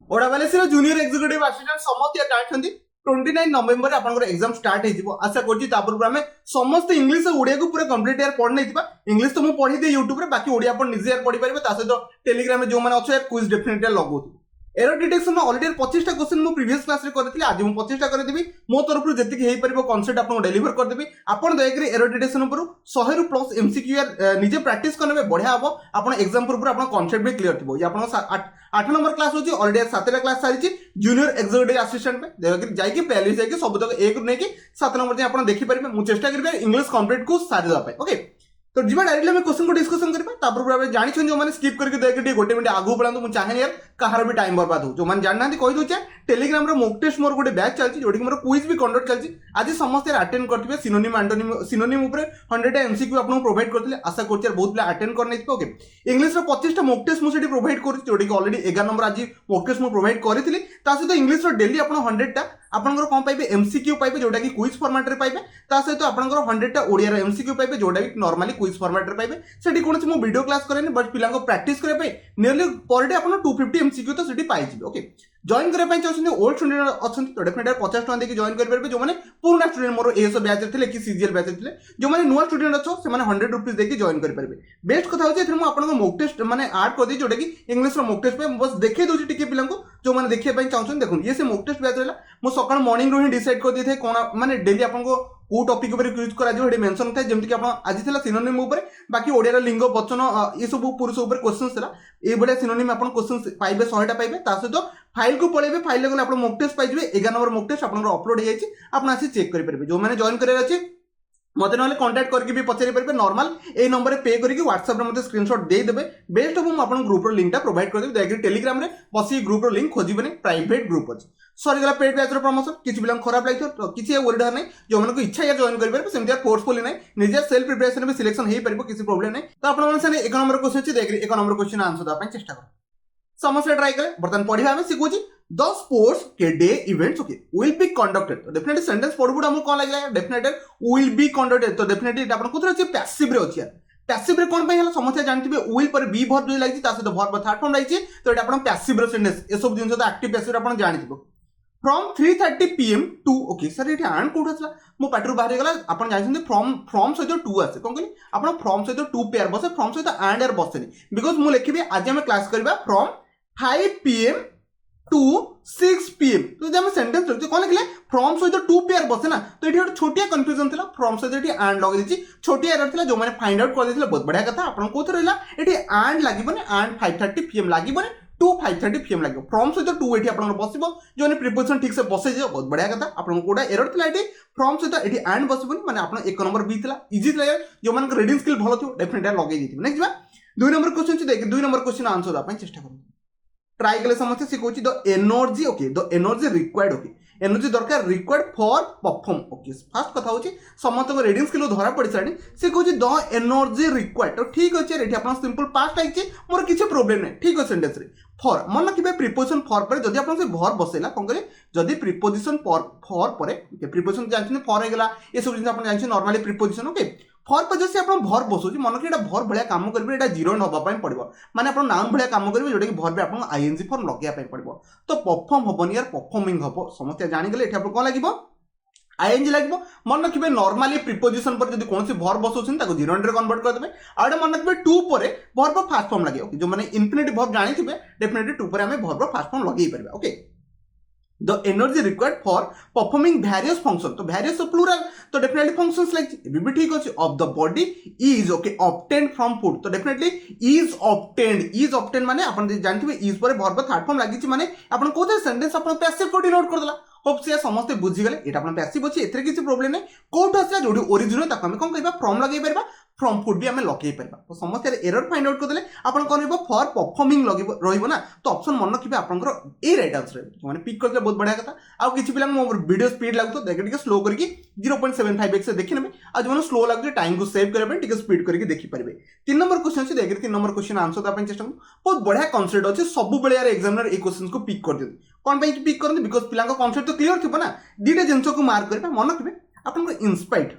ओडावालेसी junior executive assistant समस्त जानते 29 नवेम्बर आपन एग्जाम स्टार्ट हो आशा कर समस्त इंग्लिश ओडिया को पूरा कंप्लीट यार पढ़ नहीं इंग्लिश तो मुझे पढ़ी दिए यूट्यूब रे बाकी ओडिया अपन निजे यार पढ़ी पारे सहित टेलीग्राम जो मैंने अच्छे क्विज डेफिनेटली लगो एरर डिटेक्शन में ऑलरेडी 25टा क्वेश्चन मु प्रीवियस क्लास रे करथि आज मु 25टा कर देबी मो तरफ जति हेई परिबो कांसेप्ट आपन डेलीवर कर देबी आपन दयकरी एरर डिटेक्शन ऊपर 100 रु प्लस एमसीक्यू यार निजे प्रैक्टिस करने बढ़िया हबो आपन एग्जाम पर आपन कांसेप्ट भी क्लियर थिबो या आपन 8 नंबर क्लास होची ऑलरेडी 7टा क्लास सारिची जूनियर एक्जिक्यूटिव असिस्टेंट पे दयकरी जाई की पहले जाई की सब तक 1 रु नै की 7 नंबर जे आपन देखि परिबे मु चेष्टा करबे इंग्लिश कंप्लीट को सारि दबा पे ओके तो जीवा डायरेक्टली हम क्वेश्चन को डिस्कशन करबा तापर आप जानि छन जो माने स्किप करके देखे गोटे मिनट आगु पळांतु मु चाहे यार कहार भी टाइम बर्बाद हो जो माने जानना कहि दोचे टेलीग्राम रे मॉक टेस्ट मोर गोटे बैच चलची जोटी मोर क्विज भी कंडक्ट चलची आज समस्त अटेंड करथिबे सिनोनिम एंटोनिम सिनोनिम ऊपर 100 टा एमसीक्यू आपन प्रोवाइड करथिले आशा करछि बहुत पिला अटेंड करनै ओके इंग्लिश रो 25 टा मॉक टेस्ट मु सेठी प्रोवाइड करछि जोटी ऑलरेडी 11 नंबर आज मॉक टेस्ट मु प्रोवाइड करथिली ता सहित इंग्लिश रो डेली आपन 100 टा आपनकर कोन पाइबे एमसीक्यू पाइबे जोटा कि क्विज फॉर्मेट रे पाइबे ता सहित आपनकर 100 टा ओडिया रो एमसीक्यू पाइबे जोटा कि नॉर्मली क्विज फॉर्मेट रे पाइबे सेठी कोनसी मु वीडियो क्लास करेनी बट पिला को प्रैक्टिस करे पे नियरली पर डे आपन 250 एमसीक्यू तो सेठी पाइ जिबे ओके जॉइन करे पई चाहछन ओल्ड स्टूडेंट अछन तो डेफिनेटली 50 टका देके जॉइन कर परबे जो माने पुराना स्टूडेंट मोर एसो बैच रे थिले कि सीजीएल बैच रे थिले जो माने नुवा स्टूडेंट अछो से माने 100 रुपीस देके जॉइन कर परबे बेस्ट कथा होचे एथरे मु आपन को मॉक टेस्ट माने ऐड कर दी जोटा कि इंग्लिश रो मॉक टेस्ट पे बस देखे दोची टिके पिला को जो माने देखिए पई चाहछन देखुन ये से मॉक टेस्ट बैच रहला मु सकाळ मॉर्निंग रो ही डिसाइड कर दी थे कोन माने डेली आपन को को टॉपिक ऊपर यूज करा जो हेडे मेंशन था जेमति कि आपन आज थिला सिनोनिम ऊपर बाकी ओडिया रो लिंग वचन ये सब पुरुष ऊपर क्वेश्चंस थिला ए बडे सिनोनिम आपन क्वेश्चंस पाइबे 100 टा पाइबे ता सहित फाइल को पळेबे फाइल ले गले आपन मॉक टेस्ट पाइबे 11 नंबर मॉक टेस्ट आपन अपलोड हे जायछि आपन आसी चेक करि परबे जो माने जॉइन करे अछि मते नले कांटेक्ट करके भी पचारि परबे नॉर्मल ए नंबर पे करके व्हाट्सएप रे मते स्क्रीनशॉट दे देबे बेस्ट हम आपन ग्रुप रो लिंक टा प्रोवाइड कर देबे दयकरी टेलीग्राम रे बसी ग्रुप रो लिंक खोजिबे प्राइवेट ग्रुप अछि सॉरी गला पेड बैच रो प्रमोशन किछि बिलंग खराब लागितो तो किछि वरिड नै जो मन को इच्छा या जॉइन करि परबे सेमतिया फोर्सफुली नै निजे सेल्फ प्रिपरेशन में सिलेक्शन हे परबो किछि प्रॉब्लम नै तो आपन मन से एक नंबर क्वेश्चन अछि दयकरी एक नंबर क्वेश्चन आंसर दा पय चेष्टा कर समस्या ट्राई करे बर्तन पढिबा में सिखुची द स्पोर्ट्स के day events okay will be conducted तो डेफिनेटली सेंटेंस पढबुड हम कोन लागला डेफिनेटली विल बी कंडक्टेड तो डेफिनेटली आपन कोथरे अछि पैसिव रे अछि पैसिव रे कोन पय हला समस्या जानथिबे विल पर बी वर्ब जो लागिछि ता सहित वर्ब थर्ड फॉर्म लागिछि तो एटा आपन पैसिव रे सेंटेंस ए सब जिंस तो एक्टिव पैसिव रे आपन जानिथिबो from 3:30 pm to okay sir एठी आन कोठ असला मो पाटरू बाहर गला आपन जानछन फ्रॉम सहित टू आसे कोन कहली आपन फ्रॉम सहित टू पेयर बसे फ्रॉम सहित एंड एर बसेनी बिकॉज़ मु लिखिबे आज हम क्लास करबा फ्रॉम 5 pm टू 6 pm तो जब हम सेंटेंस लिखते कोन लिखले फ्रॉम सहित टू पेयर बसे ना तो एठी छोटिया कंफ्यूजन थिला फ्रॉम सहित एठी एंड लगे दिछि छोटिया एरर थिला जो माने फाइंड आउट कर दिथिले बहुत बढ़िया कथा आपन कोथ रहला एठी एंड लागिबने एंड 5:30 pm लागिबने टू 5:30 pm लगे फ्रॉम सहित टू एठी आपन बसिबो जो ने प्रिपोजिशन ठीक से बसे जे बहुत बढ़िया कथा आपन कोडा एरर थिला एठी फ्रॉम सहित एठी एंड बसिबो माने आपन एक नंबर बी थिला इजी थिला जो मन रीडिंग स्किल भलो थियो डेफिनेटली लगे दिथि नेक्स्ट बा दुई नंबर क्वेश्चन छी देख दुई नंबर क्वेश्चन आंसर दा पय चेष्टा करू ट्राई कले समस्या से कहूँ the energy okay the energy required okay energy दरकार required for perform okay fast कथा होची समस्त को रीडिंग स्किल धरा पड़ी साडी से कहूँ द एनर्जी रिक्वायर्ड तो ठीक अछि एठी अपन सिंपल पास्ट आइछि मोर किछि प्रॉब्लम नै ठीक अछि सेंटेंस रे फॉर मन रखिबे प्रीपोजिशन फॉर पर जदी अपन से वर्ब बसेला कोन करे जदी प्रीपोजिशन फॉर पर प्रीपोजिशन जानछन फॉर हे गेला ए सब जिन अपन जानछन नॉर्मली प्रीपोजिशन ओके फॉर पर जैसे अपन वर्ब बसुची मन के एटा वर्ब भलिया काम करबे एटा जीरो होबा पय पड़िबो माने अपन नाउन भलिया काम करबे जोटा कि वर्ब अपन आईएनजी फॉर्म लगेया पय पड़िबो तो परफॉर्म हबनी यार परफॉर्मिंग हबो समस्या जानि गेले एटा अपन कोन लागिबो आईएनजी लागिबो मन रखिबे नॉर्मली प्रीपोजिशन पर जदी कोनसी वर्ब बसुछन ताको जीरो रे कन्वर्ट कर देबे आ एटा मन रखिबे टू परे वर्ब फास्ट फॉर्म लागे ओके जो माने इंफिनिटिव वर्ब जानि थिबे डेफिनेटली टू परे हमें वर्ब फास्ट फॉर्म लगेई परबे okay the energy required for performing various functions तो various तो plural तो definitely functions like भी ठीक अछि of the body is okay obtained from food तो definitely is obtained माने अपन जानथिबे is पर verb थर्ड फॉर्म लागिछि माने अपन कोथे सेंटेंस अपन पैसिव को डिनोट कर देला होप से समस्त बुझी गले एटा अपन पैसिव अछि एथरे किछि प्रॉब्लम नै कोठ आसे जोडी ओरिजिनल ताको हम कोन कहबा फ्रॉम लगेई परबा फ्रॉम फूड भी हमें लगे परबा तो समस्त एरर फाइंड आउट कर देले अपन कोन रहबो फॉर परफॉर्मिंग लगे रहइबो ना तो ऑप्शन मन रखिबे आपनकर ए राइट आंसर माने पिक करले बहुत बढ़िया कथा आ किछि पिला मोर वीडियो स्पीड लागतो देख टिके स्लो करके 0.75x से देखि नेबे आ जो स्लो लागतो टाइम को सेव करबे टिके स्पीड करके देखि परबे 3 नंबर क्वेश्चन छै देख 3 नंबर क्वेश्चन आंसर दा अपन चेष्टा बहुत बढ़िया कांसेप्ट अछि सब बेले यार एग्जामिनर ए क्वेश्चंस को पिक कर देते कोन पय पिक करन बिकॉज़ पिला का कांसेप्ट तो क्लियर थिबो ना दीटा जिंसो को मार्क करबे मन रखिबे आपन को इंस्पायर्ड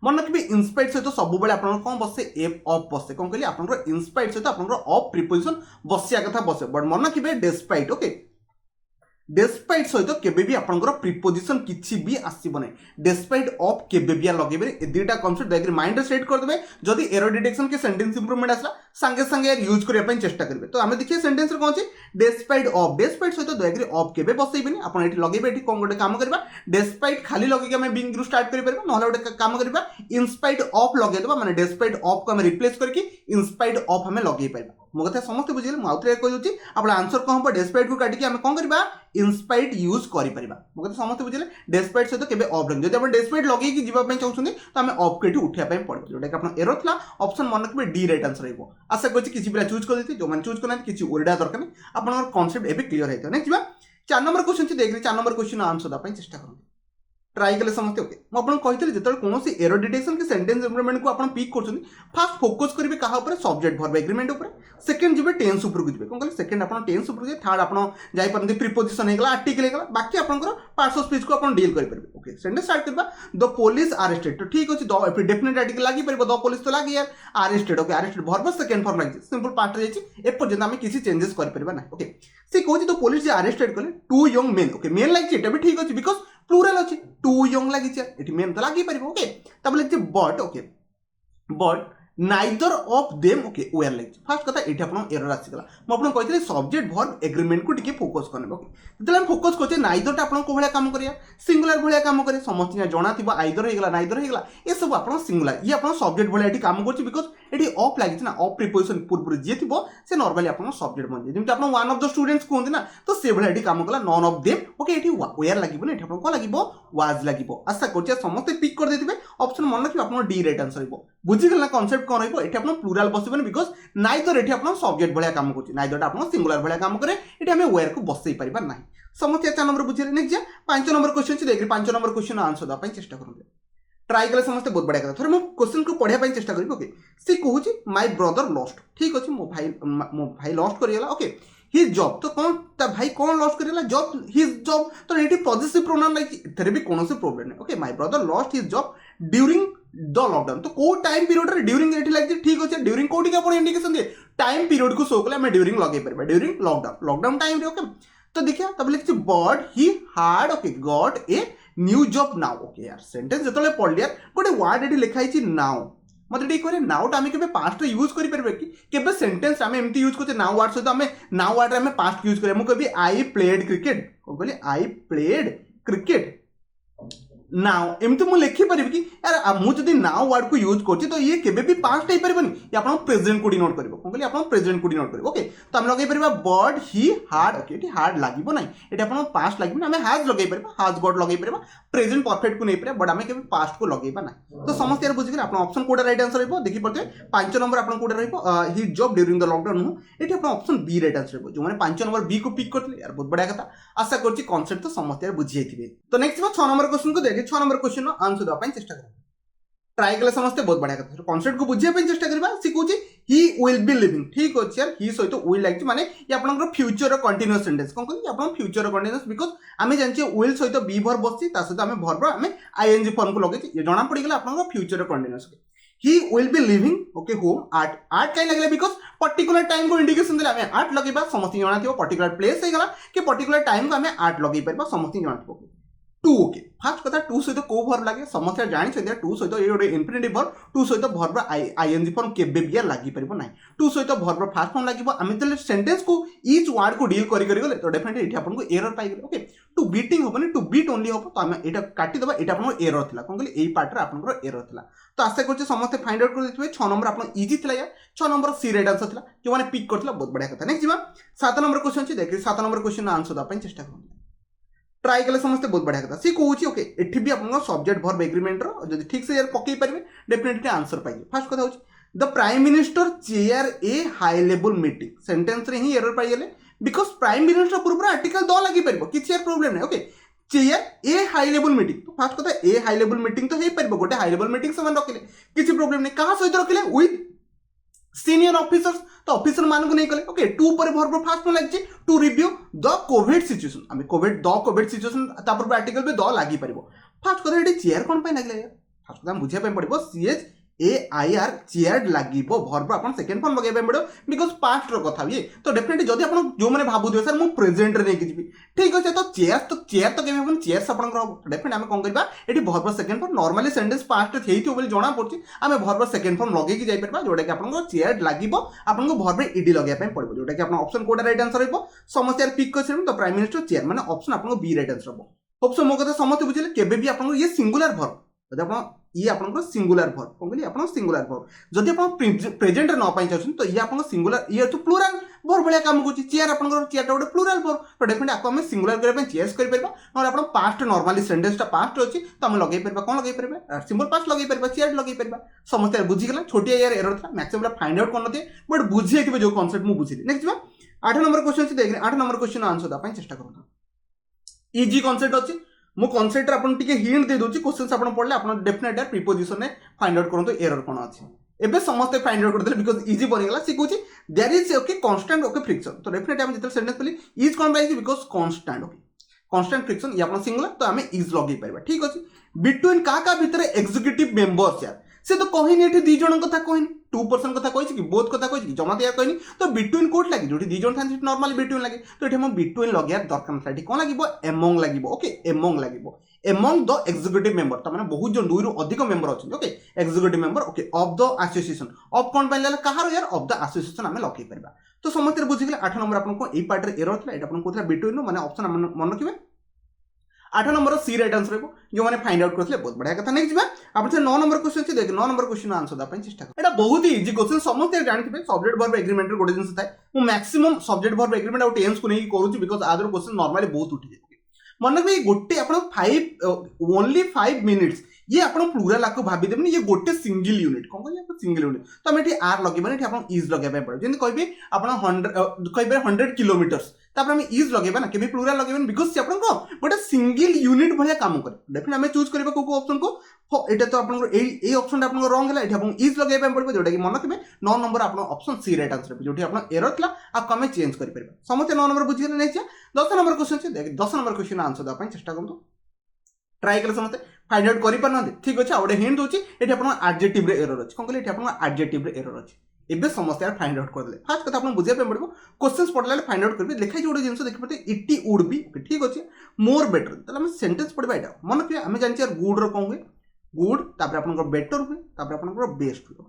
मन रखिए इनस्पाइट सहित सब बेले आप कौन बसे एफ ऑफ बसे कौन कहली आप इनस्पाइट सहित आप ऑफ प्रिपोजिशन बसिया कथा बसे बट मन रखिए डेस्पाइट ओके डेस्पाइट सहित केबे भी आपनकर प्रिपोजिशन किछि भी आसीबो नै डेस्पाइट ऑफ केबे भी लगेबे ए दुटा कांसेप्ट दयग्री माइंड रे सेट कर देबे जदी एरर डिटेक्शन के सेंटेंस इंप्रूवमेंट आसला संगे संगे यार यूज करिया पय चेष्टा करबे तो हमें देखिए सेंटेंस रे कोन छै डेस्पाइट सहित दयग्री ऑफ केबे बसैबेनी आपण एठी लगेबे एठी कोन गोटे काम करबा डेस्पाइट खाली लगे के हमें बिंग रू स्टार्ट करि परबा नहले गोटे काम करबा इनस्पाइट ऑफ लगे देबा माने डेस्पाइट ऑफ को हम रिप्लेस करके इनस्पाइट ऑफ हमें लगे परबा मो कथा समस्त बुझिले मु आउतरे कहि दोची आपण आंसर कोन पर डेस्पाइट को काटी के हम कोन करबा इनस्पाइट यूज करि परबा मो कथा समस्त बुझिले डेस्पाइट सहित केबे ऑफ लगे जदि आपण डेस्पाइट लगे की जीवा पय चाहउछन्ती तो हमें ऑफ केटी उठिया पय पड़बो जोटा कि आपण एरर थला ऑप्शन मन रखबे डी राइट आंसर रहइबो आशा करछि किछि पिला चूज कर देति जो मन चूज करना किछि ओरडा दरकार नै आपनर कांसेप्ट एबे क्लियर हेतो नेक्स्ट बा 4 नंबर क्वेश्चन छी देखि 4 नंबर क्वेश्चन आंसर दा पय चेष्टा करू ट्राई कले समझते ओके मु आपन कहितले जेतल कोनोसी एरर डिटेक्शन के सेंटेंस इंप्रूवमेंट को आपन पिक करछन फर्स्ट फोकस करिवे कहा ऊपर सब्जेक्ट वर्ब एग्रीमेंट ऊपर सेकंड जिवे टेंस ऊपर को जिवे कोन कहले सेकंड आपन टेंस ऊपर जे थर्ड आपन जाई परंती प्रीपोजिशन हेगला आर्टिकल हेगला बाकी आपनकर पार्ट्स ऑफ स्पीच को आपन डील करि परबे ओके सेंटेंस स्टार्ट करबा द पुलिस अरेस्टेड तो ठीक अछि द डेफिनेट आर्टिकल लागी परबो द पुलिस तो लागी यार arrested okay arrested verb second form लागी सिंपल पार्ट रे जाई ए पर्यंत हम किसी चेंजेस कर परबा ना ओके से कहछि द पुलिस जे अरेस्टेड कले two young men okay men लागी एटा भी ठीक अछि बिकॉज़ प्लूरल अछि टू यंग लागि छै एठी मेन तो लागि परबो ओके तब लिखि but okay but neither of them okay were like first कथा एठी आपन एरर आसीगला म आपन कहितले सब्जेक्ट वर्ब एग्रीमेंट को टिके फोकस करने ओके जतले हम फोकस करछे नाइदर ता आपन को भलिया काम करिया सिंगुलर भलिया काम करे समस्त जणा थिबा आइदर हेगला नाइदर हेगला ए सब आपन सिंगुलर ये आपन सब्जेक्ट भलिया एठी काम करछि बिकॉज़ एठी ऑफ लागि ना ऑफ प्रीपोजिशन पूर्व जे थिबो से नॉर्मली आपन सब्जेक्ट बन जेम आपन वन ऑफ द स्टूडेंट्स कोहंती ना तो से भलिया एठी काम कला नॉन ऑफ देम ओके एठी वेयर लागिबो ना एठी आपन को लागिबो वाज लागिबो आशा करछि समस्त पिक कर देथिबे ऑप्शन मन रखिबो आपन डी राइट आंसर हिबो बुझि गेलना कांसेप्ट कोन रहइबो एठी आपन प्लूरल बसिबो बिकॉज़ नाइदर एठी आपन सब्जेक्ट भलिया काम करछि नाइदर आपन सिंगुलर भलिया काम करे एठी हमें वेयर को बसई परिबा नाही समस्त 4 नंबर बुझिले नेक्स्ट जा 5 नंबर क्वेश्चन छी देखि 5 नंबर क्वेश्चन आंसर दा पय चेष्टा करू ट्राई कले समस्त बहुत बढ़िया कथा थोर मो क्वेश्चन को पढिया पय चेष्टा करिबो ओके से कहूची माय ब्रदर लॉस्ट ठीक अछि मो भाई लॉस्ट करियला ओके हिज जॉब तो कौन ता भाई कौन लॉस्ट करियला जॉब हिज जॉब तो एठी पॉजिटिव प्रोनाउन लाइक एथरे भी कोनोसे प्रॉब्लम नै okay my brother lost his job during the lockdown तो को टाइम पीरियड रे ड्यूरिंग एठी लाइक ठीक अछि ड्यूरिंग कोठी के अपन इंडिकेशन दे टाइम पीरियड को शो कले मैं ड्यूरिंग लगे परबा ड्यूरिंग लॉकडाउन टाइम रे ओके तो देखिए तब लिखछि but he had okay got a new job now okay यार सेंटेंस जतले पढ़ यार गोटे वर्ड एठी लिखाई छी नाउ मत डी करे नाउ टा हमें केबे पास्ट यूज करि परबे कि केबे सेंटेंस हमें एमती यूज करते नाउ वर्ड सहित हमें नाउ वर्ड रे हमें पास्ट यूज करे मु कभी आई प्लेड क्रिकेट को कहली आई प्लेड क्रिकेट नाउ एमती मु लिखि परिबे कि यार मु जदी नाउ वर्ड को यूज करछि तो ये केबे भी पास्ट हे परबनी ये आपण प्रेजेंट को डिनोट करबो को कहली आपण प्रेजेंट को डिनोट करबो ओके तो हम लगे परबा बट ही हार्ड ओके एटी हार्ड लागिबो नै एटी आपण पास्ट लागिबो हमें हैज लगे परबा हैज गॉट लगे परबा प्रेजेंट परफेक्ट को नै परबा बट हमें केबे पास्ट को लगेबा नै तो समस्त यार बुझि गेल आपण ऑप्शन कोडा राइट आंसर रहइबो देखि परते 5 नंबर आपण कोडा रहइबो he job during the lockdown एटी आपण ऑप्शन बी राइट आंसर रहइबो जो माने 5 नंबर बी को पिक करथले यार बहुत बढ़िया कथा आशा करछि कांसेप्ट तो समस्त यार बुझि जाइथिबे तो नेक्स्ट 6 नंबर क्वेश्चन को देखि 6 नंबर क्वेश्चन आंसर दवा ପାଇଁ ଚେଷ୍ଟା करा ट्राई कले समस्त बहुत बढ़िया कथा कांसेप्ट को बुझिया ପାଇଁ चेष्टा करबा सी कहूची ही विल बी लिविंग ठीक अछि यार ही सहित विल लागिछ माने ये आपनकर फ्यूचर कंटीन्यूअस सेंटेंस कोन कहली आपन फ्यूचर कंटीन्यूअस बिकॉज़ हमें जानछे विल सहित बी वर्ब बसछि ता सहित हमें वर्ब हमें आईएनजी फॉर्म को लगेछि ये जणा पड़ी गेला आपनकर future continuous he will be living okay home art काई लागले बिकॉज़ पर्टिकुलर टाइम को इंडिकेशन देला हमें आर्ट लगेबा समस्त जणा थिबो पर्टिकुलर प्लेस हे गेला कि पर्टिकुलर टाइम को हमें आर्ट लगेइ परबा समस्त जणा थिबो टू ओके फर्स्ट कथा टू सहित को वर्ब लागे समस्त जानि छै टू सहित ए ओडे इंफिनिटिव वर्ब टू सहित वर्ब आईएनजी फॉर्म केबे भी लागी परबो नै टू सहित वर्ब फर्स्ट फॉर्म लागिबो हम तले सेंटेंस को ईच वर्ड को डील करि गले तो डेफिनेटली एठी आपन को एरर पाइ गेले ओके टू बीटिंग होबनी टू बीट ओनली हो तो हम एटा काटी देबा एटा आपन एरर थिला कोन कहली एई पार्ट रे आपन को एरर थिला तो आशा करछ समस्त फाइंड आउट कर देथिबे 6 नंबर आपन इजी थिला यार 6 नंबर सी राइट आंसर थिला जो माने पिक करथिला बहुत बढ़िया कथा नेक्स्ट जीवा 7 नंबर क्वेश्चन छी देखि 7 नंबर क्वेश्चन आंसर दा पय चेष्टा करू ट्राई कले समस्त बहुत बढ़िया कथा सी कहूची ओके एठी भी आपन सब्जेक्ट वर्ब एग्रीमेंट रो जदी ठीक से यार पकई परबे डेफिनेटली आंसर पाइबे फर्स्ट कथा होची the prime minister chair A high level meeting sentence रे ही एरर पाइ गेले बिकॉज़ प्राइम मिनिस्टर पूरा आर्टिकल द लागी परबो किछ यार प्रॉब्लम नै ओके चेयर ए हाई लेवल मीटिंग तो फर्स्ट कथा ए हाई लेवल मीटिंग तो हे परबो गोटे हाई लेवल मीटिंग समान रखिले किछ प्रॉब्लम नै कहा सहित रखिले विथ सीनियर ऑफिसर्स तो ऑफिसर मान को नहीं कले ओके टू पर वर्ब फर्स्ट में लागछि to review the covid situation हमें कोविड सिचुएशन तापर आर्टिकल पे द लागी परबो फर्स्ट कथा एटी चेयर कोन पे लागले फास्ट कथा बुझिया पड़ो CHAIR चेयर लगे भर्ब आप सेकेंड फॉर्म लगे पड़ो बिकज पास्ट कथा ये तो डेफिनेटली जब आप जो मैंने भावुए सर मुझे प्रेजेंट रे नहीं जी ठीक अच्छे तो चेयर तो केवल चेयर्स आप डेफिनेट आम कौन करवा ये verb second form normally sentence past हो जना पड़ी आम भर्ब सेकेंड फॉर्म लगे जापर जोटा कि आप चेयर लगे आपको भर्ब इडी लगे पड़ो जोटा कि ऑप्शन कोटा राइट आंसर हो समस्त यार पिक कर तो प्राइम मिनिस्टर चेयर मैंने ऑप्शन आपको बी राइट आंसर हम होप्स मो कथा समस्त बुझे केबे भी आपको ये सिंगुलर भर्ब जब आप ये आपको सिंगुलर भर्ब कौन कहली आप सिंगुलर भर्ब जदि आप प्रेजेंट न पाई चाहते तो ये आपको सिंगुलर ये तो प्लूराल भर्ब भाया काम कर चेयर आप चेयर गोटे प्लूराल भर्ब तो डेफिनेटली आपको हम सिंगुलर करने चेयर्स कर आप पास्ट नॉर्मली सेंटेंसटा पास्ट अच्छी तो आम लगे पार कौन लगे पार सिंपल पास्ट लगे पार चेयर लगे पार समस्त बुझीगला छोटिया यार एरर था मैक्सिमम फाइंड आउट करते बट बुझे थे जो कॉन्सेप्ट मुझे बुझी नेक्स्ट जा 8 नंबर क्वेश्चन अच्छी देख 8 नंबर क्वेश्चन आंसर देवाई चेष्टा करूँ इजी कॉन्सेप्ट अच्छी मो कॉन्सेप्ट आपन टिके हिंट दे दोची क्वेश्चंस आपन पढ़ले आपन डेफिनेटली प्रीपोजिशन ने फाइंड आउट करंतु एरर कोन अछि एबे समस्त फाइंड आउट करदले बिकॉज़ इजी बनि गेला सी कहूची there is okay constant okay friction तो डेफिनेटली हम जेतल सेंटेंस पली इज कोन बाय because constant okay constant friction ये आपन सिंगुलर तो हमें इज लगे परबा ठीक अछि बिटवीन का भितर एग्जीक्यूटिव मेंबर्स यार से तो कहिनी एठी दी जण कथा कहिनी 2% कथा कहिछि कि बोथ कथा कहिछि कि जमा तैयार कहिनी तो बिटवीन कोट लागि जोठी दी जण थान नॉर्मली बिटवीन लागि तो एठी हम बिटवीन लगे दरकार नथला एठी कोन लागिबो एमंग लागिबो ओके एमंग लागिबो एमंग द एग्जीक्यूटिव मेंबर तो माने बहुत जन दुई रु अधिक मेंबर अछि okay executive member okay of the association of कोन पाइला कहार यार ऑफ द एसोसिएशन हमें लगे परबा तो समस्त बुझि गेले 8 नंबर आपन को ए पार्ट रे एरर थला एटा आपन कोथला बिटवीन माने ऑप्शन मन रखिबे 8 नंबर सी राइट आंसर हो जो मैंने फाइंड आउट करते बहुत बढ़िया कथा नेक्स्ट आप 9 नंबर क्वेश्चन अच्छे देख 9 नंबर क्वेश्चन आंसर देवाई चेष्टा कर एटा बहुत ही इजी क्वेश्चन समस्त जानते सब्जेक्ट वर्ब एग्रीमेंट गोटे जिन थाए मु मैक्सिमम सब्जेक्ट वर्ब एग्रीमेंट और टेंस को नहीं करूँ बिकज आदर क्वेश्चन नॉर्मली बहुत उठी जाए मन रखिए गोटे आप 5 ओनली 5 मिनिट्स ये आप प्लूराल आपको भाभी ये गोटे सिंगल यूनिट कौन कह सिंगल यूनिट तो आम ये आर लगे इज लगे पड़े जमी कहे आप 100 किलोमीटर्स तापर हम इज लगेबा ना केबे प्लूराल लगेबा बिकॉज़ से आपन को गोटे सिंगल यूनिट भलिया काम करे डेफिनेटली हमें चूज करबा को ऑप्शन को एटा तो आपन को ए ऑप्शन आपन को रॉन्ग हला एटा आपन इज लगेबा पड़बो जोटा कि मन रखबे 9 नंबर आपन ऑप्शन सी राइट आंसर जोटी आपन एरर थला आपको हमें चेंज करि परबा समस्त 9 नंबर बुझिले नै छ 10 नंबर क्वेश्चन छ देख 10 नंबर क्वेश्चन आंसर दा पई चेष्टा करतो ट्राई कर समस्त फाइंड आउट करि परना ठीक अछि आउडे हिंट दोछि एटा आपन एडजेक्टिव रे एरर अछि कोन कहले एटा आपन एडजेक्टिव रे एरर अछि एबे समस्त यार फाइंड आउट कर दे फास्ट कथा आपन बुझिया पे पड़बो क्वेश्चंस पढ़ला फाइंड आउट करबे लिखाई जोडे जिंस देखि पते इट वुड बी ठीक अछि मोर बेटर तले हम सेंटेंस पढ़बा एटा मन के हम जानछि यार गुड रो कोन हुए गुड तापर आपन को बेटर हुए तापर आपन को बेस्ट हुए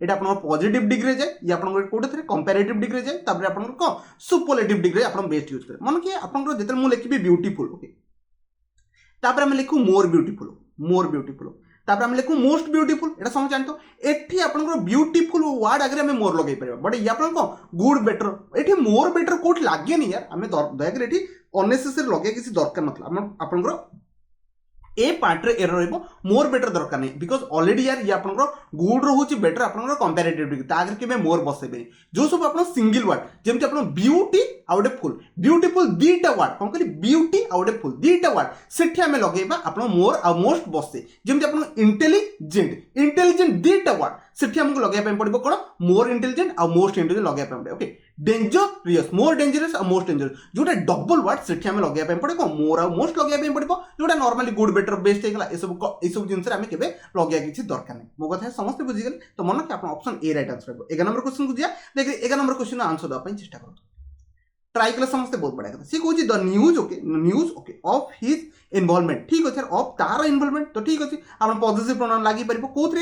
एटा आपन पॉजिटिव डिग्री जाय या आपन को कोडे थरे कंपैरेटिव डिग्री जाय तापर आपन को सुपरलेटिव डिग्री आपन बेस्ट यूज करे मन के आपन को जेतल मु लिखबी ब्यूटीफुल ओके तापर हम लिखू मोर ब्यूटीफुल तापर हम लिखू मोस्ट ब्यूटीफुल एटा समझ जानतो एठी आपन ब्यूटीफुल वर्ड आगे हमें मोर लगे परिबा बट ये आपन को गुड बेटर एठी मोर बेटर कोट लागे नहीं यार हमें दया कर एठी अननेसेसरी लगे किसी दरकार नथला आपन ए पार्ट रे एरर रहइबो मोर बेटर दरकार नहीं बिकॉज ऑलरेडी यार ये आपन गुड रहउची बेटर आपन कंपैरेटिव डिग्री ता आगे के मोर बसेबे जो सब आपन सिंगल वर्ड जेमति आपन ब्यूटी आउडे फुल ब्यूटीफुल दीटा वर्ड कोन कहली ब्यूटी आउडे फुल दीटा वर्ड सेठी हमें लगेबा आपन मोर आ मोस्ट बसे जेमति आपन इंटेलिजेंट दीटा वर्ड सेठी हमको लगेबा पड़िबो कोन मोर इंटेलिजेंट आ मोस्ट इंटेलिजेंट लगेबा पड़िबो ओके डेंजरियस मोर डेंजरियस और मोस्ट डेंजरियस जोटा डबल वर्ड सेठी हमें लगेबा पड़िबो मोर आ मोस्ट लगेबा पड़िबो जोटा नॉर्मली गुड बेटर बेस्ट हेगला ए सब जिंस रे हमें केबे लगेया किछि दरकार नै मो कथा समस्त बुझि गेल तो मन के आपन ऑप्शन ए राइट आंसर हो 11 नंबर क्वेश्चन को दिया देखिए 11 नंबर क्वेश्चन आंसर दा पई चेष्टा करो ट्राई कर समस्त बहुत बड़ा कथा सी कहूँ the news okay of his involvement ठीक अच्छे ऑफ तार इन्वॉल्वमेंट तो ठीक अच्छे आप पॉजिटिव प्रोनाउन लगी पार कौन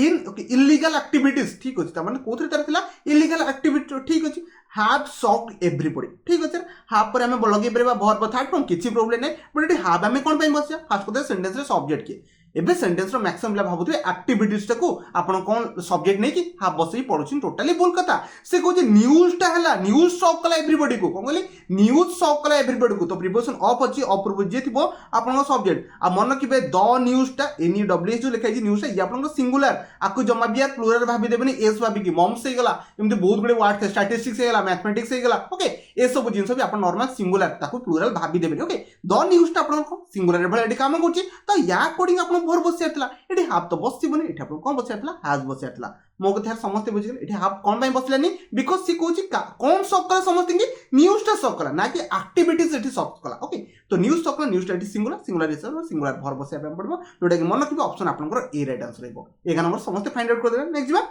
इन ओके इलीगल एक्टिविटीज ठीक अच्छे मैंने कौन तार इलीगल एक्टिविटी ठीक अच्छे हाव सॉक्ड एवरीबॉडी ठीक अच्छे हाव पर हमें लगे पार भर्ब थर्ड फॉर्म किसी प्रोब्लेम नहीं बट ये हाव आम कौन बस फास्ट कथा सेंटेंस रे सब्जेक्ट किए एबे सेंटेंस रो मैक्सिमम पिला भाबुथबे एक्टिविटीज टाको आपण कोन सब्जेक्ट नै कि हाफ बसई पढुछिन टोटली बोल कथा से कहू जे न्यूज टा हला न्यूज शॉक कला एवरीबॉडी को कोन कहली न्यूज शॉक कला एवरीबॉडी को तो प्रिपोजिशन ऑफ अछि ऑफ प्रिपोज जे थिबो आपण सब्जेक्ट आ मन किबे द न्यूज टा एनी डब्ल्यूएच जो लिखाई न्यूज टा या आपण सिंगुलर आकु जमा बिया प्लुरल भाबी देबनी एस भाबी कि मम्स हे गला एमते बहुत गुडे वर्ड थे स्टैटिस्टिक्स हे गला मैथमेटिक्स हे गला ओके ए सब जिंस भी आपण नॉर्मल सिंगुलर ताकु प्लुरल भाबी देबनी ओके द न्यूज टा आपण सिंगुलर भले एडी काम करछि तो या कोडिंग आपण भर बसिया एठी हाफ तो बसिबनी एठी आपन कोन बसिया हैज बसिया मो कथा समस्त बुझिगले एठी हाफ कोन बाय बसलानी बिकॉज सी कहूची कोन शॉक कला समस्त की न्यूज टा शॉक कला ना कि एक्टिविटीज एठी शॉक कला ओके तो न्यूज शॉक कला न्यूज टा एठी सिंगुलर हिसाब सिंगुलर भर बसिया पे पड़बो जोटा कि मन रखिबो ऑप्शन आपनकर ए राइट आंसर रहबो 11 नंबर समस्त फाइंड आउट कर देबे नेक्स्ट बा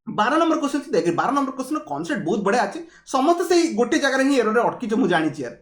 12 नंबर क्वेश्चन देख 12 नंबर क्वेश्चन कॉन्सेप्ट बहुत बढ़िया अच्छे समस्त से गोटे जगह ही एरर अटकी जो मुझे जानी यार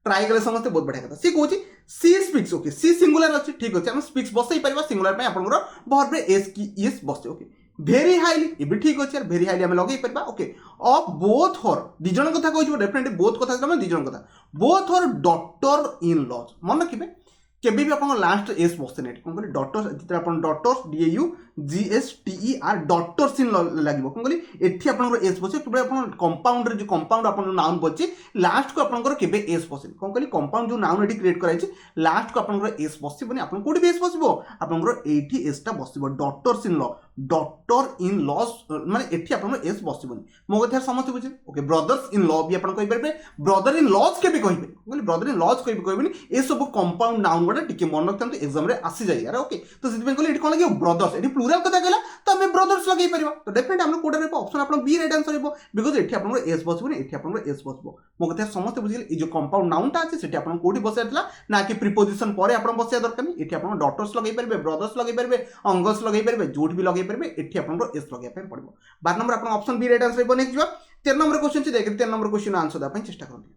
ट्राई कले समस्त बहुत बढ़िया कथा सी कहूँ she speaks okay C singular अच्छे ठीक अच्छे हम स्पीक्स बसई पार सिंगुलर पे आपनकर भर पे एस की एस बसे ओके भेरी हाईली ये भी ठीक अच्छे भेरी हाईली आम लगे पार ओके ऑफ बोथ हर दी जन कथा कहूँ डेफिनेटली बोथ कथा दी जन कथा both her daughter in laws मन रखिए केबे भी आपन लास्ट एस बसते नेट कोन कहली डॉटर्स जिते आपन डॉटर्स DAUGSTER डॉटर्स इन लागिबो कोन कहली एठी आपन एस बसे केबे आपन कंपाउंड रे जो कंपाउंड आपन नाउन बचे लास्ट को आपन केबे एस बसे कोन कहली कंपाउंड जो नाउन एठी क्रिएट कराई छै लास्ट को आपन एस बसिबोनी आपन कोडी भी एस बसिबो आपन एठी एस टा बसिबो daughters in law daughter in laws माने एठी आपन एस बसिबोनी मो कथा समझ बुझे ओके ब्रदर्स इन लॉ भी आपन कहि परबे ब्रदर इन लॉज केबे कहिबे कहली ब्रदर इन लॉज कहबेनी ए सब कंपाउंड नाउन गोटे टिके मन रखते एग्जाम रे आसी जाए यार ओके तो से कहली एठी कोन लगे ब्रदर्स एठी प्लूरल कथा कहला तो हमें ब्रदर्स लगे परिबा तो डेफिनेटली हम कोडा रे ऑप्शन आपन बी राइट आंसर हेबो बिकॉज़ एठी आपन एस बसबो एठी आपन एस बसबो मो कथा समस्त बुझिले ए जो कंपाउंड नाउन ता আছে সেটি आपन कोडी बसायतला ना कि प्रीपोजिशन परे आपन बसाय दरकार नहीं एठी आपन डॉटर्स लगे परिबे ब्रदर्स लगे परिबे अंगस लगे परिबे जोट भी लगे परिबे एठी आपन एस लगे पे पड़बो 12 नंबर आपन ऑप्शन बी राइट आंसर हेबो नेक्स्ट जवाब 13 नंबर क्वेश्चन छी देख 13 नंबर क्वेश्चन आंसर दा चेष्टा करते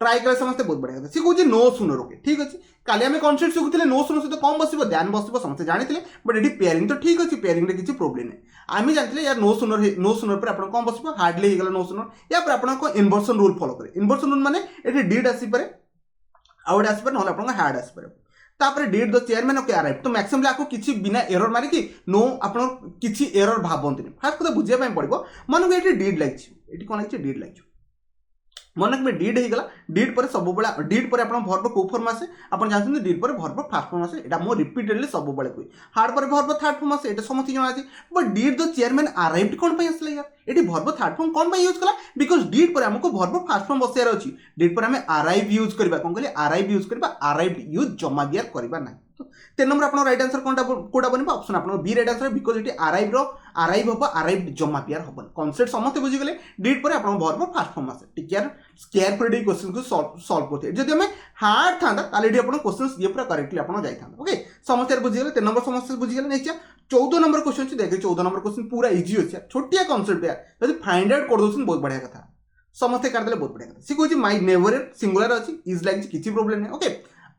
ट्राई करे समस्त बहुत बढ़िया सी कहूँ नो सुनर ओके ठीक अच्छे काली आम कनसेप्ट शिखुले नो सुनर सहित कम बस ध्यान बस समस्त जानी बट ये पेयरिंग तो ठीक अच्छे पेयरिंग में किसी प्रोब्लेम नहीं आम जानते यार नो सुनर पर आप कम बस हार्डली होगा नो सुनर या आप इनवर्सन रूल फॉलो करें इनवर्सन रूल माने ये डीड आसपे आउट आसपे ना आप हार्ड आसपे तापर did the chairman okay arrive तो मैक्सिमम आपको किसी बिना एरर मारिकी नो आप किसी एरर भावती फास्ट कथा बुझाई पड़ो मन को ये डीड लगी कौन लगी डीड लगी मन में डीड होगा डीड पर सब डीड पर भर्ब को फॉर्म आसे आप जानते डीड पर भर्ब फास्ट फॉर्म आसे मो रिपीटेडली सब कहे हार्ड पर भर्ब थर्ड फॉर्म आसे ये समस्त जना अच्छे but did the chairman arrived कौन आसला यार ये भर्ब थर्ड फॉर्म कौन यूज कला बिकॉज डीड पर आमको भर्ब फास्ट फॉर्म बसार अच्छी डीड पर आम अराइव यूज करवा कौन कहले अराइव यूज करवा अराइव्ड यूज जमा दियार करवा ना 3 नंबर आप राइट आंसर कोटा बनवा ऑप्शन आप बी राइट आंसर बिकॉज ये अराइव हम अराइव्ड जमा पियार हम कनसेप्ट समस्त बुझीगले डीड पर आप भर्ब फास्ट फॉर्म आसे टिक केयरफुली क्वेश्चन को सॉल्व करते जब हमें हार्ड था क्वेश्चन ये पूरा करेक्टली आप जाता ओके समस्त बुझीगले 3 नंबर समस्त बुझीगले नेक्स्ट 14 नंबर क्वेश्चन देखे 14 नंबर क्वेश्चन पूरा इजी अच्छे छोटिया कनसेप्ट यार जब फाइंड आउट कर दो बहुत बढ़िया कथा समस्ते करदे बहुत बढ़िया कथा सी कहूँ माई नेवर सिंगुलर अच्छी इज लगी किसी प्रोब्लेम नहीं ओके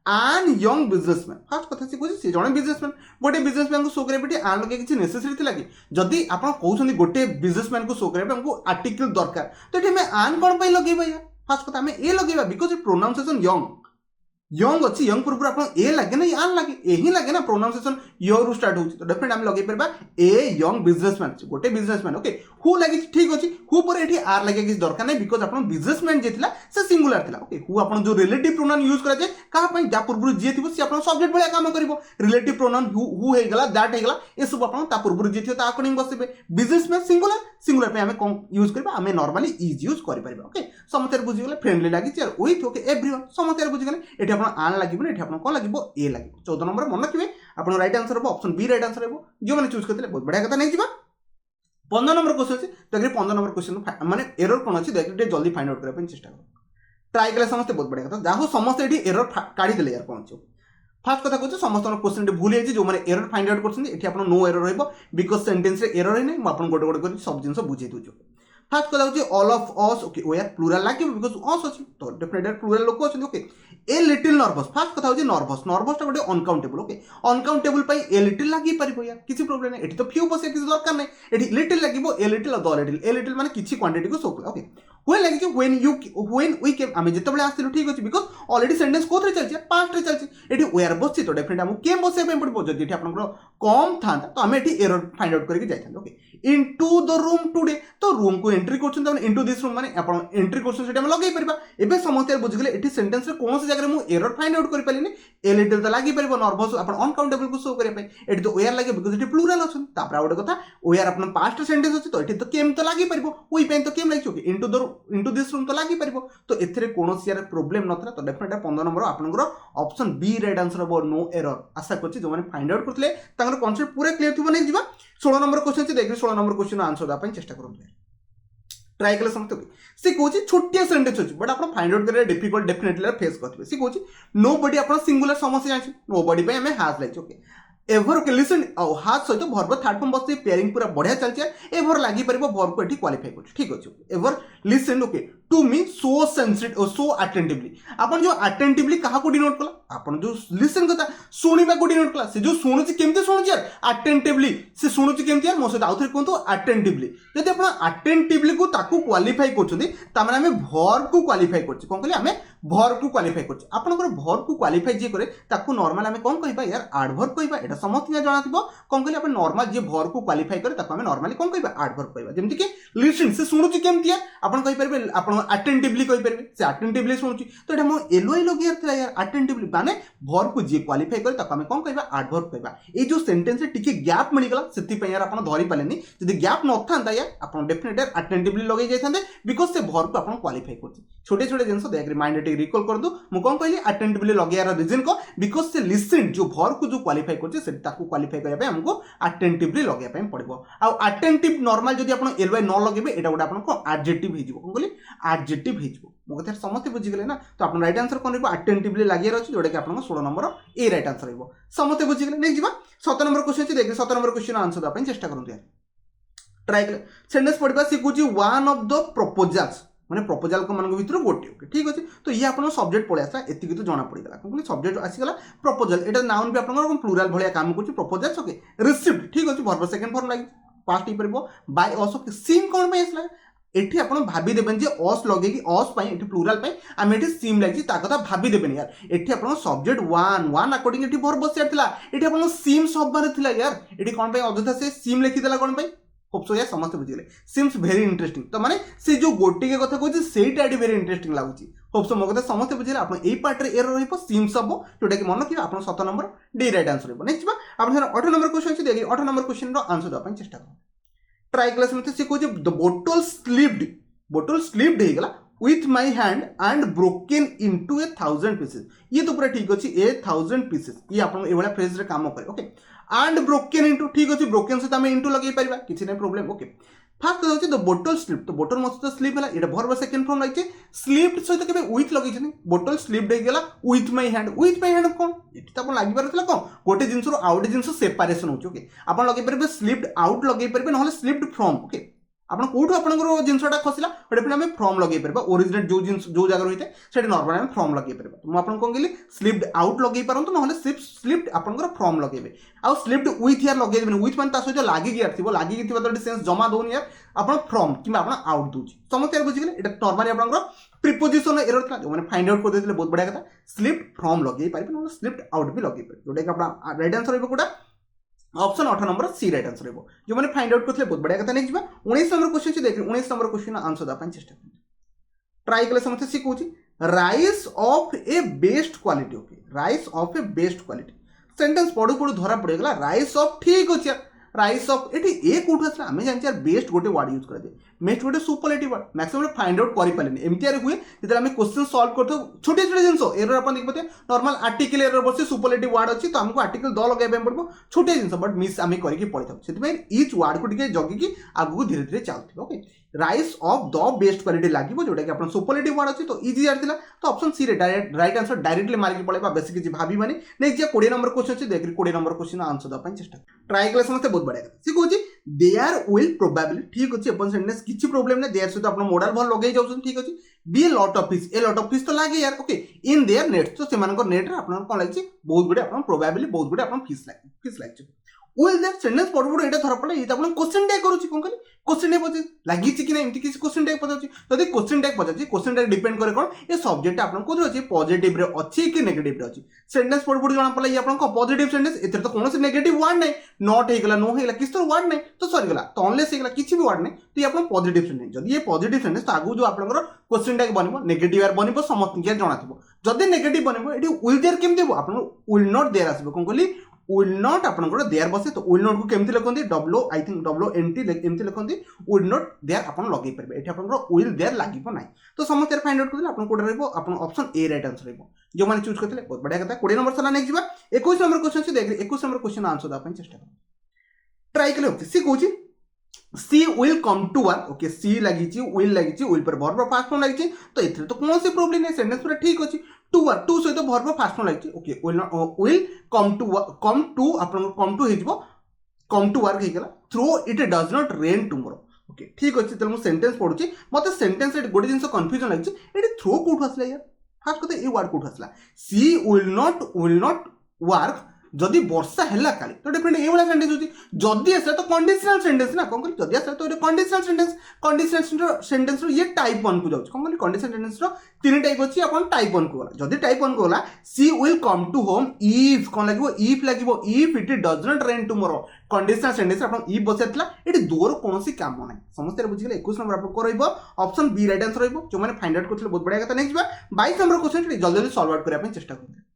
आन यंग बिजनेसमैन फास्ट कथा सी कहूँ सी जड़े बिजनेसमैन गोटे बिजनेसमैन को शो करेंगे आन लगे किसी नेसेसरी थी कि जदि आप कहते गोटे बिजनेसमैन को शो करेंगे हमको आर्टिकल दरकार तो ये आन कौन लगे यार फास्ट कथा आम ए लगे बिकॉज प्रोनाउंसिएशन यंग अच्छी यंग पूर्व आप ए लगे ना आन लगे यही लगे ना प्रोनाउंसिएशन यो रु स्टार्ट हो तो डेफिनेटली आम लगे पार ए यंग बिजनेसमैन गोटे बिजनेसमैन ओके हु लगे ठीक अच्छे हु पर ये आर लगे किसी दरकार नहीं बिकॉज आप बिजनेसमैन जी से सिंगुलर था ओके हु आप जो रिलेटिव प्रोनाउन यूज कराए क्या जहाँ पूर्व जी थी सी आप सब्जेक्ट भाया काम कर रिलेटिव प्रोनाउन हु होगा दैट होगा ये सब आप पूर्व जी थी अकॉर्डिंग बसबे बिजनेसमैन सिंगुलर पे आम कौन यूज करवा आम नॉर्मली इज यूज कर ओके समस्त बुझीगले फ्रेंडली लगी विथ ओके एवरीवन समस्त बुझीगले ये आप आन लगे ये आप कौन लगे ए लगे 14 नंबर मन रखिए आप राइट आंसर हम ऑप्शन बी राइट आंसर हो जो मैंने चूज करते बहुत बढ़िया कथा नहीं जा 15 नंबर क्वेश्चन अच्छे तो 15 नंबर क्वेश्चन माने एरर कौन अच्छी देखिए जल्दी फाइंड आउट करने चेष्टा करो ट्राई कले समस्त बहुत बढ़िया कथा जहाँ समस्त ये एरर काढ़ीदे यार कौन अच्छे फास्ट कथा कहूँ समस्त क्वेश्चन भूल जाइए जो मैंने एरर फाइंड आउट कर नो एरर रहा बिकॉज सेंटेंस एरर ही नहीं मुझे गोटे गोटे कर सब जिन बुझे दूँ फास्ट कथा हूँ all of us okay we are plural लगे बिकॉज अस अच्छी तो डेफिनेटली प्लूराल लोक अच्छे okay a little nervous first कथा हूँ नर्भस टा गोटे uncountable okay uncountable a little लगे पार यार किसी प्रोब्लेम नहीं ये तो फ्यू बस किसी दरकार नहीं ये लिटिल लगे a little the little a little माने किसी क्वांटिटी को शो ओके व्हेन लगे व्हेन वी केम आम जिते आसलु ठीक अच्छे बिकॉज ऑलरेडी सेंटेंस कोथरे चलती पास्ट रे चलती ये वेयर बस तो डेफिनेटली आमको केम बसैया पड़ो जब आप कम था तो आम ये एरर फाइंड आउट करके जाते okay into the room today तो रूम को एंट्री कर इनटू दिस रूम माने आप एंट्री कर लगे पार एवं समस्त बुझीगले ये सेंटेंस कौन जगह मुझे एरर फाइंड आउट कर पारे ए लिटिल तो लगे पार नर्भस आप अनकाउंटेबल को शो करने ये तो वेयर लगे बिकॉज ये प्लूराल अच्छे गोटे कथा वेयर आप पास्ट सेंटेंस अच्छे तो ये तो केम तो लगे पार वही तो केम लगे into the into this room तो लागि परिबो तो एथरे कोनोसी यार प्रॉब्लम नथला तो डेफिनेटली 15 नंबर आपनकर ऑप्शन बी राइट आंसर हो नो एरर आशा करछि जो माने फाइंड आउट करथले तांकर कांसेप्ट पूरा क्लियर थिबो नै जिबा 16 नंबर क्वेश्चन छै देखि 16 नंबर क्वेश्चन आंसर दा पय चेष्टा करथले ट्राई कले समझते सी कौन छोटिया सेंटेंस अच्छी बट आप फाइंड आउट करेंगे डिफिकल्ट डेफिनेटली फेस करेंगे सी कौन नो बडी आप सिंगुलर समस्या जानते नो बडी पे हमें हाज like okay ever okay listen हाज सहित भर्ब थर्ड फॉर्म बस पेयरिंग पूरा बढ़िया चलती है एभर लगी पार भर्ब को क्वालिफाई कर ठीक अच्छे ever listen okay to me so sensitive so attentively आपन जो अटेंटिवली कहा को डिनोट कला आपन जो लिसन करता सुनिबा को डिनोट कला से जो सुनुची केमते सुनुची यार अटेंटिवली से सुनुची केमते यार मो सहित आउथरे कोंतो अटेंटिवली जदि आपण अटेंटिवली को ताकू क्वालिफाई करछथि ता माने हमें भर्ब को क्वालिफाई करछि कोन कहले हमें भर्ब को क्वालिफाई करछि आपनकर भर्ब को क्वालिफाई जे करे ताकू नॉर्मल हमें कोन कहबा यार एडवर्ब कहबा एटा समस्त जाना थिबो कोन कहले आपण नॉर्मल जे भर्ब को क्वालिफाई करे ताकू हमें नॉर्मली कोन कहबा एडवर्ब कहबा जेमति कि लिसन से सुनुची केमति यार आपण कहि परबे आपण अटेंटिवली कहि परबे से अटेंटिवली सुनुची तो एटा मो एलओआई लगियार थिला यार अटेंटिवली माने भर्ब को जे क्वालिफाई करे ताकू हमें कोन कहबा एडवर्ब कहबा ए जो सेंटेंस रे टिके गैप मिल गला सेति पय यार आपण धरि पालेनी जदि गैप न थांता यार आपण डेफिनेटली अटेंटिवली लगे जाय थांते बिकॉज़ से भर्ब को आपण क्वालिफाई करछि छोटे छोटे जिंस देख रिमाइंडर टे रिकॉल कर दो मु कोन कहली अटेंटिवली लगियार रीजन को बिकॉज़ से लिसन जो भर्ब को जो क्वालिफाई करछि से ताकू क्वालिफाई करबे हमको अटेंटिवली लगे पे पड़बो आ अटेंटिव नॉर्मल जदि आपण एलवाई न लगेबे एटा गोटा आपण को एडजेक्टिव हिजबो कोन कहली एडजेक्टिव हिजबो मो कथा समस्त बुझि गेले ना तो आपण राइट आंसर कोन रहबो अटेंटिवली लागियार अछि जोडा कि आपण 16 नंबर ए राइट आंसर रहबो समस्त बुझि गेले नेक्स्ट जिबा 17 नंबर क्वेश्चन छै देख 17 नंबर क्वेश्चन आंसर दा पे चेष्टा करंतु यार ट्राई कर सेंटेंस पढबा सिकुची वन ऑफ द प्रपोजल्स माने प्रपोजल को मन भीतर गोटे ओके ठीक अछि तो ये आपण सब्जेक्ट पळे आसा एतिकी तो जाना पड़ी गला कोन सब्जेक्ट आसी गला प्रपोजल एटा नाउन भी आपण प्लुरल भलिया काम करछि प्रपोजल्स ओके रिसीव्ड ठीक अछि वर्ब सेकंड फॉर्म लागि पास्ट ही परबो बाय अस ओके सीम कोन पे आसला एठी आपण भाबी देबेन जे अस लगेगी अस पई एठी प्लुरल पई हम एठी सीम लागि ता कथा भाबी देबेन यार एठी आपण सब्जेक्ट वन अकॉर्डिंग एठी वर्ब सेट थिला एठी आपण सीम सब बारे थिला यार एठी कोन पे अजथा से सीम लिखि देला कोन पे होप सो यार समस्त बुझिले सीम्स वेरी इंटरेस्टिंग तो माने से जो गोटी के कथा कहछि सेटा एडी वेरी इंटरेस्टिंग लागुछि होप सो मगते समस्त बुझिले आपण एई पार्ट रे एरर रहइपो सीम्स हबो जोटा कि मन कि आपण 7 नंबर डी राइट आंसर रहइपो नेक्स्ट बा आपण 8 नंबर क्वेश्चन छै देखि 8 नंबर क्वेश्चन रो आंसर दपन चेष्टा करू ट्राई क्लास में से कहछि द बोतल स्लिप्ड हे गला with my hand and broken into 1000 pieces ये तो पूरा ठीक अछि 1000 pieces ये आपण ए वाला फ्रेज रे काम करे ओके and broken into ठीक अछि broken से हमें into लगे परिबा किछि नै प्रॉब्लम ओके फर्स्ट होछि द बोतल स्लिप तो बोतल मस्त स्लिप हला एटा भर्ब सेकंड फॉर्म लाइछे स्लिप्ड सहित केबे विथ लगे छनी बोतल स्लिप्ड हे गेला with my hand cone eighty त आपण लागि परथला कोन गोटे जिंस रो आउट जिंस सेपरेशन होछि ओके आपण लगे परबे स्लिप्ड आउट लगे परबे नहले स्लिप्ड फ्रॉम ओके आपण कोठो आपनकर जिंसटा खसिला ओडे फिर हमें फ्रॉम लगे परबा ओरिजिनल जो जिंस जो जगह रहिते सेठी नॉर्मल हम फ्रॉम लगे परबा तो आपण कोन गेली स्लिप्ड आउट लगे परंतु नहले स्लिप्ड आपनकर फ्रॉम लगेबे आ स्लिप्ड विथ यार लगे देबे विथ मान ता सहित लागि गियार थिबो लागि गिथिबा तो सेंस जमा दोन यार आपण फ्रॉम कि आपण आउट दोछि समस्त यार बुझि गेले एटा नॉर्मली आपनकर प्रीपोजिशन एरर था जो माने फाइंड आउट कर देथिले बहुत बढ़िया कथा स्लिप्ड फ्रॉम लगे पारिबे नहले स्लिप्ड आउट भी लगे पारिबे जोटा कि आपण राइट आंसर रहबो कोटा option 8 number C right answer रहबो जो माने फाइंड आउट करथले बहुत बढ़िया कथा नेक्स्ट बा 19 नंबर क्वेश्चन छै देख 19 नंबर क्वेश्चन आंसर दा अपन चेष्टा कर ट्राई कले समझते सी कहूची rice of a best quality okay rice of a best quality sentence पढु पढु धरा पड़ गला राइस ऑफ ठीक अछि राइस ऑफ एठी ए कोठ असला हमें जान यार बेस्ट गोटे वर्ड यूज कर दे बेस्ट गोटे superlative word maximum find out करि पालेनी एमती यार हुए जदि हमें क्वेश्चन सॉल्व करथो छोटे छोटे जिंस एरर अपन देखबते नॉर्मल आर्टिकल एरर बसे सुपरलेटिव वर्ड अछि तो हमको आर्टिकल द लगाय बेम पड़बो छोटे जिंस बट मिस हमें करि के पढिथौ सेति में ईच वर्ड को टिके जगी की आगु धीरे धीरे चलथि okay rice of the best quality लागिबो जोटा कि अपन सुपरलेटिव वर्ड अछि तो इजी यार थिला तो ऑप्शन सी रे राइट आंसर डायरेक्टली मार के पळेबा बेसिक किछि भाबी माने नेक्स्ट जे 20 नंबर क्वेश्चन अछि देख 20 नंबर क्वेश्चन आंसर द अपन चेष्टा ट्राई कले समस्त बहुत बढ़िया सी कहूची देयर विल प्रोबेबली ठीक अछि अपन सेंटेंस किछि प्रॉब्लम नै देयर से तो अपन मॉडल भल लगै जाउछन ठीक अछि be lot of fish a lot of fish तो लागे यार ओके इन देयर नेट तो सेमानकर नेट रे अपन कोन लागछि बहुत गुडे अपन प्रोबेबली बहुत गुडे अपन फिश लागछि विल दैट सेंटेंस पढबो एटा धर पड़े एटा अपन क्वेश्चन टैग करूची कोन कहली क्वेश्चन टैग पछ लागिछि कि नै एमति किछि क्वेश्चन टैग पछछि जदि क्वेश्चन टैग पछछि क्वेश्चन टैग डिपेंड करे कोन ए सब्जेक्ट अपन कोथि अछि पॉजिटिव रे अछि कि नेगेटिव रे अछि सेंटेंस पढबो जणा पड़ला ये अपन को पॉजिटिव सेंटेंस एतर तो कोनोसी नेगेटिव वर्ड नै नॉट हे गेला नो हे गेला किछ तो वर्ड नै तो सॉरी गेला तो अनलेस हे गेला किछि भी वर्ड नै तो ये अपन पॉजिटिव सेंटेंस जदि ये पॉजिटिव सेंटेंस तो आगु जो आपनकर क्वेश्चन टैग बनिबो नेगेटिव यार बनिबो समस्त के जणा थिबो जदि नेगेटिव बनिबो एठी विल देयर केम देबो आपन विल नॉट देयर आसीबो कोन कहली विल नॉट आपनकर देयर बसे तो विल नॉट को केमती लिखंती W I think W N T एमती लिखंती विल नॉट देयर आपन लगेई परबे एठी आपनकर विल देयर लागिबो नै तो समस्त फाइंड आउट करले आपन कोड रहबो आपन ऑप्शन ए राइट आंसर रहबो जो माने चूज करथिले बहुत बढ़िया कथा 20 नंबर सला नेक्स्ट जिबा 21 नंबर क्वेश्चन से देख 21 नंबर क्वेश्चन आंसर दा पन चेष्टा कर ट्राई कले होती सी कहूची she will come to work okay she लगी विल पर वर्ब फास्ट फॉर्म लगी तो एथरे तो कौन सी प्रॉब्लम नहीं सेंटेंस पूरा ठीक अछि टू वर्क टू सहित वर्ब फास्ट फॉर्म लगी ओके विल कम टू आपन कम टू हिजबो कम टू वर्क हेगला through it does not rain tomorrow okay ठीक अछि त मु सेंटेंस पढुची मते सेंटेंस रे गोटे जिंस कंफ्यूजन लागि एटी थ्रू कोठ आसला यार फास्ट कते ए वर्ड कोठ आसला सी विल नॉट वर्क जदि वर्षा हैला काली तो डिफरेंट ए वाला सेंटेंस होती जदि आसे तो कंडीशनल सेंटेंस ना कोन जदि आसे तो कंडीशनल सेंटेंस रो ये टाइप 1 को जाउछ कोन कंडीशनल सेंटेंस रो तीन टाइप अछि अपन टाइप 1 को वाला जदि टाइप 1 को वाला she will come to home if कोन लागिवो if it does not rain tomorrow conditional sentence अपन इफ बसेतला एटी दोर कोनोसी काम नै समस्त रे बुझिगले 21 नंबर आपन को रहइबो ऑप्शन बी राइट आंसर रहइबो जो माने फाइंड आउट करथिले बहुत बढ़िया कथा नेक्स्ट बा 22 नंबर क्वेश्चन जल्दी सॉल्व आउट करिया पे चेष्टा करते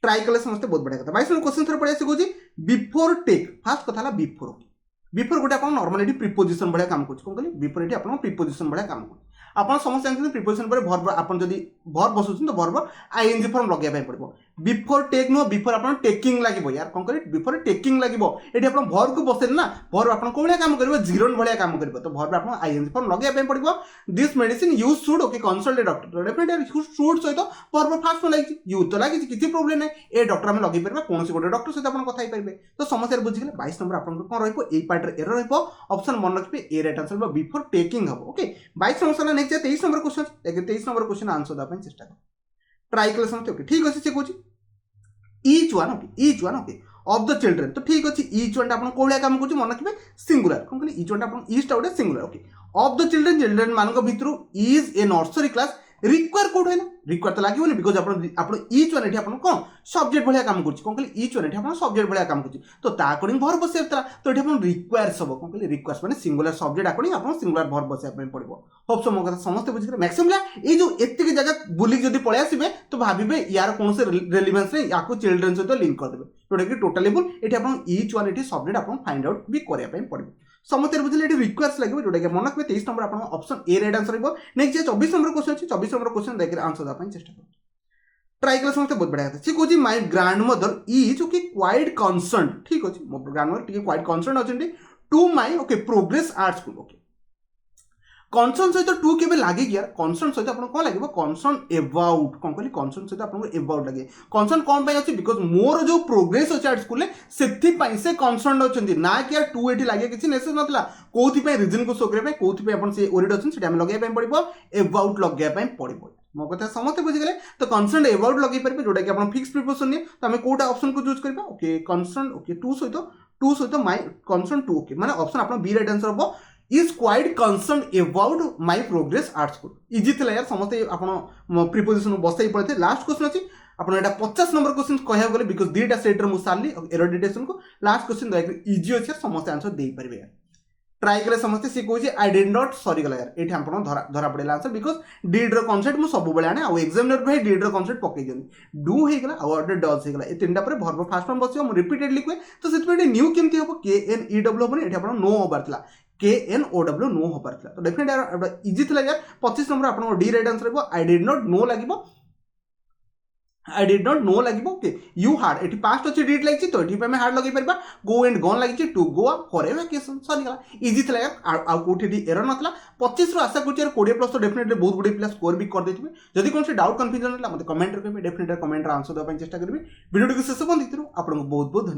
ट्राई कले समस्त बहुत बढ़िया कथा 22 नंबर क्वेश्चन थोड़ा पढ़िया सिखौची बिफोर टेक फास्ट कथा ला बिफोर गोटे अपन नॉर्मली प्रीपोजिशन बढ़िया काम करछ कोन कहली बिफोर एटी अपन प्रीपोजिशन बढ़िया काम करछ अपन समस्त जानते प्रीपोजिशन पर वर्ब अपन जदी वर्ब बसुछन तो वर्ब आईएनजी फॉर्म लगे पय पड़बो बिफोर टेक नो बिफोर अपन टेकिंग लागिबो यार कोन कहली बिफोर टेकिंग लागिबो एटी अपन वर्ब को बसेल ना वर्ब अपन कोळिया काम करबो जीरोन बढ़िया काम करबो तो वर्ब अपन आईएनजी फॉर्म लगे पय पड़बो this medicine you should okay consult a doctor definitely you should सहित वर्ब फास्ट में लागी यू तो लागी किछि प्रॉब्लम नै ए डॉक्टर हम लगे परबा कोनसी गोटे डॉक्टर सहित अपन कथा परबे तो समस्या बुझि गेले 22 नंबर अपन कोन रहइबो ए पार्ट रे एरर रहइबो ऑप्शन मन रखबे ए राइट आंसर बा बिफोर टेकिंग हबो ओके 22 नंबर सला next 23 number question 23 number question answer दा पय चेष्टा कर ट्राई कले समझते ओके ठीक अछि से कहूची each one okay of the children तो ठीक अछि ईच वन अपन कोळिया काम करछु मन रखबे सिंगुलर कोन कहली ईच वन अपन ईस्ट आउट singular okay of the children मानक भितरु is a nursery class require कोड है ना रिक्वायर तो लागिवनी बिकॉज अपन ईच वन एठी अपन कोन सब्जेक्ट भलिया काम करछि कोन कहली ईच वन एठी अपन सब्जेक्ट भलिया काम करछि तो ता अकॉर्डिंग वर्ब बसेब तला तो एठी अपन रिक्वायर सब कोन कहली रिक्वायर्स माने सिंगुलर सब्जेक्ट अकॉर्डिंग अपन सिंगुलर वर्ब बसेब पे पड़िबो होप सो मगत समस्त बुझिले मैक्सिमम ए जो एत्ते के जगह बुली जदी पळे आसीबे तो भाबिबे यार कोन से रेलेवेंस नै याको चिल्ड्रन से तो लिंक कर देबे जोटा कि टोटली बुल एठी अपन ईच वन एठी सब्जेक्ट अपन फाइंड आउट भी करिया पे पड़िबो समस्त बुझिले एठी रिक्वायर्स लागिबो जोटा कि मन रखबे 23 नंबर अपन ऑप्शन ए राइट आंसर रहइबो नेक्स्ट 24 नंबर क्वेश्चन अछि 24 नंबर क्वेश्चन देख के आंसर दा पय चेष्टा कर ट्राई कर समस्त बहुत बढ़िया था कोची my grandmother is okay quite concern ठीक अछि मो ग्रैंडमदर टिके क्वाइट कंसर्न अछंती to my okay progress at school okay concern सहित टू केबे लागे यार कंसर्न सहित आपन कोन लागेबो कंसर्न अबाउट कोन कहली कंसर्न सहित आपन अबाउट लागे कंसर्न कोन पय अछि बिकॉज़ मोर जो प्रोग्रेस अछि आर्ट स्कूल सेथि पय से कंसर्न अछंती ना कि यार टू एटी लागे किछि नेसेस नथला कोथि पय रीजन को शो करे पय कोथि पय आपन से ओरिड अछन सेटा हम लगे पय पड़िबो अबाउट लगे पय पड़िबो मो कथा समस्त बुझि गेले तो कंसर्न अबाउट लगे परबे जोटा कि आपन फिक्स प्रीपोजिशन ने तो हमें कोटा ऑप्शन को चूज करबा ओके कंसर्न ओके टू सहित माय कंसर्न टू ओके माने ऑप्शन आपन बी राइट आंसर हो is quite concerned about my progress art school easy थिला यार समस्त आपण प्रीपोजिशन बसई पड़ते लास्ट क्वेश्चन अछि आपण एटा 50 नंबर क्वेश्चन कहया गेले बिकॉज़ दीटा सेट रे मु सारली एरोडिटेशन को लास्ट क्वेश्चन इजी अछि समस्त आंसर दे परबे यार ट्राई करे समस्त से कहूची आई डिड नॉट सॉरी गला यार एठी आपण धरा पड़ेला आंसर बिकॉज़ डिड रो कांसेप्ट मु सब बेले आने आ एग्जामिनर भाई डिड रो कांसेप्ट पके जनी डू हे गला और डज हे गला ए तीनटा पर वर्ब फास्ट फॉर्म बसियो मु रिपीटेडली कोए तो सेत न्यू केमती हबो के एन ई डब्ल्यू हबो एठी आपण नो होबारतला KNOW नो होबार था तो डेफिनेट इजी थिला यार 25 नंबर आपन डी राइट आंसर रहबो आई डिड नॉट नो लागिबो ओके यू हार्ड एठी पास्ट अछि डिड लागिछि तो एठी पे मैं हार्ड लगे परबा गो एंड गॉन लागिछि to go for a vacation sorry गला इजी थिला यार आ कोठी डी एरर नथला 25 रो आशा करछि यार 20 प्लस तो डेफिनेटली बहुत गुडी प्लस स्कोर भी कर देथिबे जदी कोन से डाउट कंफ्यूजन हला मते कमेंट करबे डेफिनेटली कमेंट रा आंसर द पय चेष्टा करबी वीडियो को शेष बंद दितिरु आपन बहुत बहुत